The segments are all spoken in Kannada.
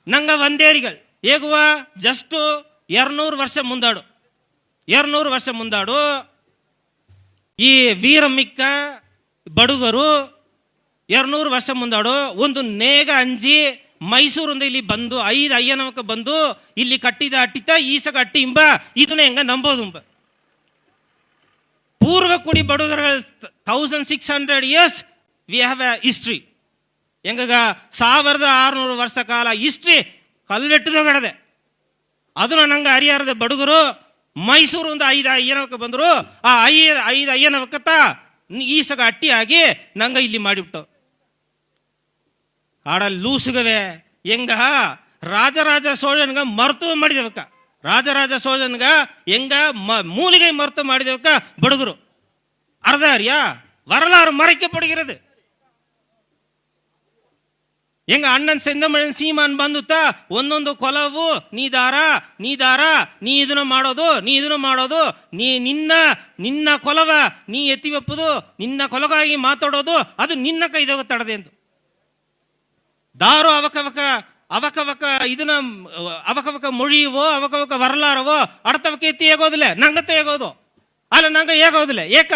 ನಂಗ ವಂದೇರಿಗಳು ಹೇಗುವ ಜಸ್ಟ್ 200 ವರ್ಷ ಮುಂದಾಡು 200 ವರ್ಷ ಮುಂದಾಡು ಈ ವೀರಮಿಕ್ಕ ಬಡುಗರು 200 ವರ್ಷ ಮುಂದಾಡು ಒಂದು ನೇಗ ಅಂಜಿ ಮೈಸೂರಿಂದ ಇಲ್ಲಿ ಬಂದು 5 ಅಯ್ಯನವಕ್ಕೆ ಬಂದು ಇಲ್ಲಿ ಕಟ್ಟಿದ ಅಟ್ಟಿತ ಈಸಗ ಅಟ್ಟಿ ಇಂಬ ಇದನ್ನ ಹೆಂಗ ನಂಬೋದು ಪೂರ್ವ ಕುಡಿ ಬಡುಗರ 1600 years we have A history. ಹೆಂಗ 1600 ವರ್ಷ ಕಾಲ ಹಿಸ್ಟ್ರಿ ಕಲ್ಲಿಟ್ಟದಗಡದೆ ಅದನ್ನ ನಂಗೆ ಹರಿಹರದ ಬಡುಗರು ಮೈಸೂರಿಂದ 5 ಅಯ್ಯನವಕ್ಕೆ ಬಂದರು. ಆ 5 ಅಯ್ಯನವಕ್ಕತ್ತ ಈಸಗ ಅಟ್ಟಿ ಆಗಿ ನಂಗೆ ಇಲ್ಲಿ ಮಾಡಿಬಿಟ್ಟು ಆಡ ಲೂಸುಗವೆ ಹೆಂಗ ರಾಜರಾಜ ಸೋಜನ್ಗ ಮರ್ತು ಮಾಡಿದವಕ್ಕ ರಾಜರಾಜ ಸೋಜನ್ಗ ಹೆಂಗ ಮೂಲಿಗೆ ಮರ್ತು ಮಾಡಿದವಕ್ಕ ಬಡುಗರು ಅರ್ಧ ಅರಿಯಾ வரலாறு மறைக்கப்படுகிறது. ಹೆಂಗ ಅಣ್ಣನ್ ಸೆಂದಮಣ್ಣನ್ ಸೀಮಾನ್ ಬಂದುತ್ತಾ ಒಂದೊಂದು ಕೊಲವು ನೀದಾರ ನೀ ಇದನ್ನ ಮಾಡೋದು ನೀ ನಿನ್ನ ಕೊಲವ ನೀ ಎತ್ತಿವಪ್ಪುದು ನಿನ್ನ ಕೊಲಗಾಗಿ ಮಾತಾಡೋದು ಅದು ನಿನ್ನ ಕೈದಾಗ ತಡದೆ ಎಂದು ದಾರು ಅವಕವಕ ಇದನ್ನ ಅವಕವಕ ಮೊழிಯುವೋ ಅವಕವಕ வரலாறவோ அடுத்தவಕ್ಕೆ ಎತ್ತಿ ಹೇಗೋದಿಲ್ಲ ನಂಗತ್ತ ಹೇಗೋದು ಅಲ್ಲ ನಂಗ ಹೇಗೋದಿಲ್ಲ ಏಕ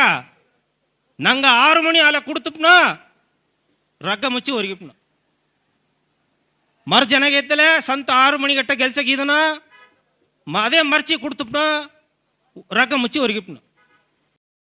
ನಂಗ 6 ಮಣಿ ಅಲ್ಲ ಕುಡ್ತುಪ್ನ ರಗ್ಗ ಮುಚ್ಚಿ ಹೊರಗಿಪ್ನ ಮರ್ ಜನಗೆ ಎತ್ತಲೆ ಸಂತ 6 ಮಣಿ ಗಟ್ಟ ಗೆಲ್ಸಕ್ ಇದನ ಅದೇ ಮರ್ಚಿ ಕುಡ್ತುಪ್ನ ರಗ್ಗ ಮುಚ್ಚಿ ಹೊರಗಿಪ್ನ